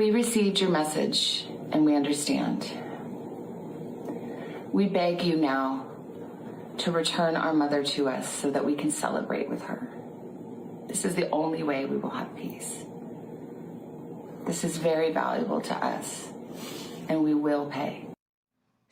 We received your message and we understand. We beg you now to return our mother to us so that we can celebrate with her. This is the only way we will have peace. This is very valuable to us, and we will pay.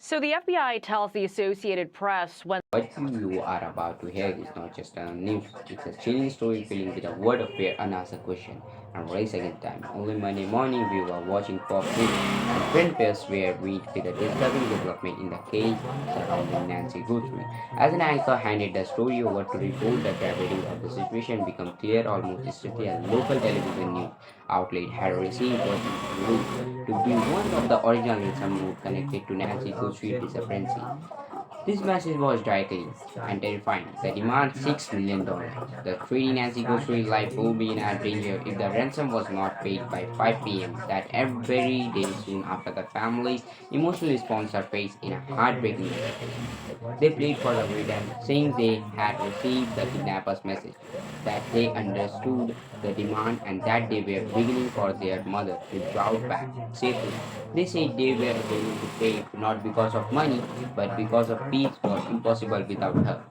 So the FBI tells the Associated Press when What you are about to hear is not just a news, it's a chilling story filling with a word of fear, unanswered question, and race against time. Only Monday morning we were watching Pop News, and friend pairs were meet with a disturbing development in the case surrounding Nancy Guthrie. As an anchor handed the story over to report, the gravity of the situation became clear almost instantly as local television news outlet had received what it believed to be one of the original ransom note connected to Nancy Guthrie's disappearance. This message was directly and terrifying. The demand $6 million. The treaty Nancy Guthrie's life would be in danger if the ransom was not paid by 5 p.m. That very day soon after the family's emotional response surfaced in a heartbreaking letter. They plead for the freedom, saying they had received the kidnapper's message, that they understood the demand and that they were beginning for their mother to be brought back safely. They said they were willing to pay not because of money, but because of peace was impossible without her.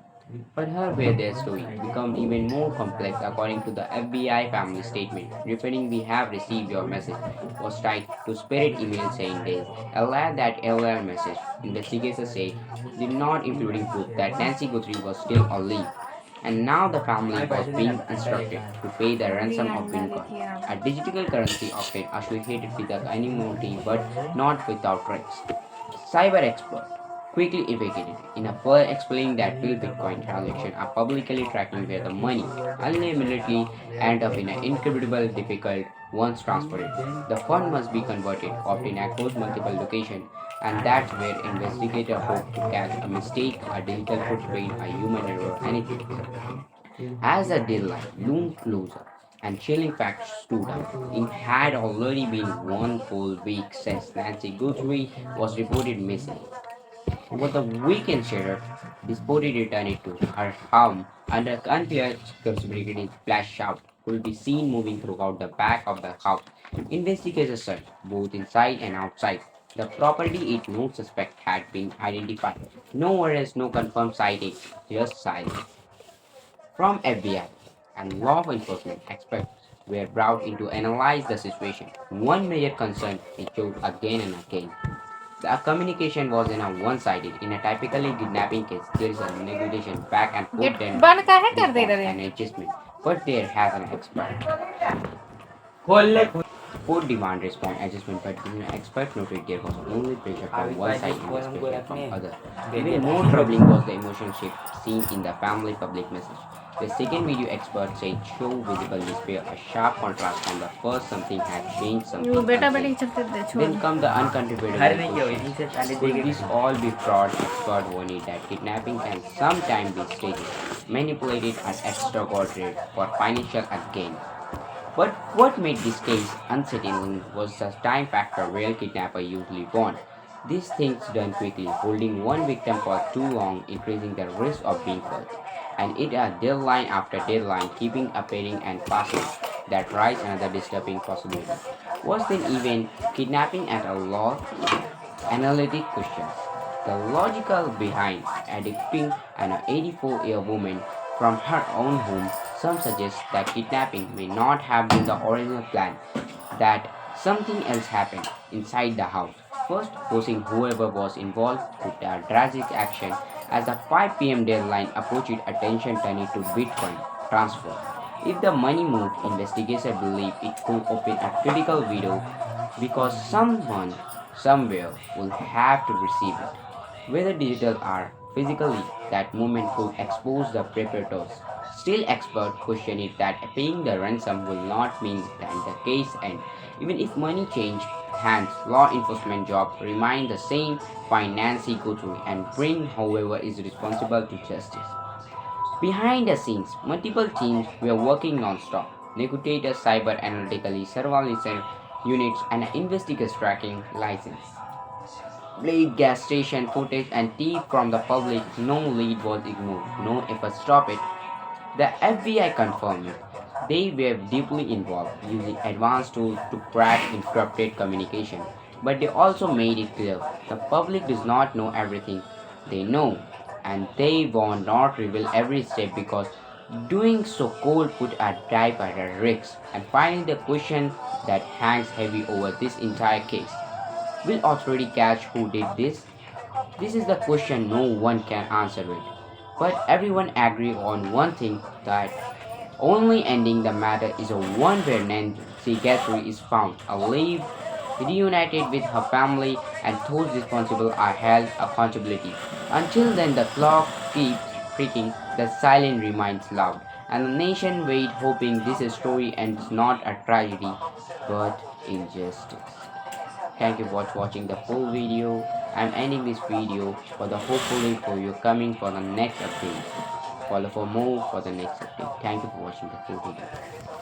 But her where their story become even more complex according to the FBI family statement, referring we have received your message was tied to spirit email saying this. That LR message, investigators say, did not including proof that Nancy Guthrie was still alive. And now the family was being instructed to pay the ransom of Bitcoin, a digital currency often associated with the anonymity but not without risk. Cyber expert quickly evacuated in a pearl explaining that real Bitcoin transactions are publicly tracking where the money ultimately end up in an incredible difficult once transferred. The fund must be converted often across multiple locations, and that's where investigators hope to catch a mistake, a digital footprint, a human error, anything. As the deadline loomed closer and chilling facts stood out, it had already been one full week since Nancy Guthrie was reported missing. Over the weekend, sheriff reported returning to her home under unclear circumstances. Flash shout could be seen moving throughout the back of the house. Investigators searched both inside and outside. The property it no suspect had been identified. No arrest, no confirmed sighting, just silence. From FBI and law enforcement experts were brought in to analyze the situation. One major concern it showed again and again. The communication was in a one-sided. In a typically kidnapping case, there is a negotiation back and forth then बंद काहे कर दे response रहे and adjustment. But there has an expert. Court demand response adjustment, but the expert noted there was only pressure from one side and desperation from other. Even more troubling was the emotional shift seen in the family public message. The second video expert said show visible despair, a sharp contrast from the first something had changed something. Then come the uncontrovertible question. Could this all be fraud? Expert warned that kidnapping can sometimes be staged, manipulated and extorted for financial gain. But what made this case unsettling was the time factor real kidnapper usually want. These things done quickly, holding one victim for too long, increasing the risk of being caught. And it a deadline after deadline, keeping appearing and passing. That raised another disturbing possibility. Was then even kidnapping at a law analytic question? The logical behind addicting an 84-year-old woman from her own home, some suggest that kidnapping may not have been the original plan, that something else happened inside the house, first forcing whoever was involved to a drastic action. As the 5 p.m. deadline approached, attention turned to Bitcoin transfer. If the money moved, investigators believe it could open a critical window because someone somewhere will have to receive it. Whether digital or physically, that movement could expose the perpetrators. Still, experts question it that paying the ransom will not mean that the case ends. Even if money change hands, law enforcement job remain the same. Find Nancy Guthrie and bring whoever is responsible to justice. Behind the scenes, multiple teams were working non-stop. Negotiators, cyber analytically, surveillance units, and investigators tracking license. Blade gas station footage and tips from the public, no lead was ignored, no effort to stop it. The FBI confirmed it. They were deeply involved, using advanced tools to crack encrypted communication. But they also made it clear the public does not know everything they know, and they will not reveal every step because doing so could put a life at a risk. And finally, the question that hangs heavy over this entire case: will authority catch who did this? This is the question no one can answer it. But everyone agree on one thing, that only ending the matter is a one where Nancy Guthrie is found, alive, reunited with her family, and those responsible are held accountability. Until then, the clock keeps ticking, the silence remains loud, and the nation waits, hoping this story ends not a tragedy but injustice. Thank you for watching the full video. I'm ending this video for the hopefully for you coming for the next update. Follow for more for the next update. Thank you for watching the full video.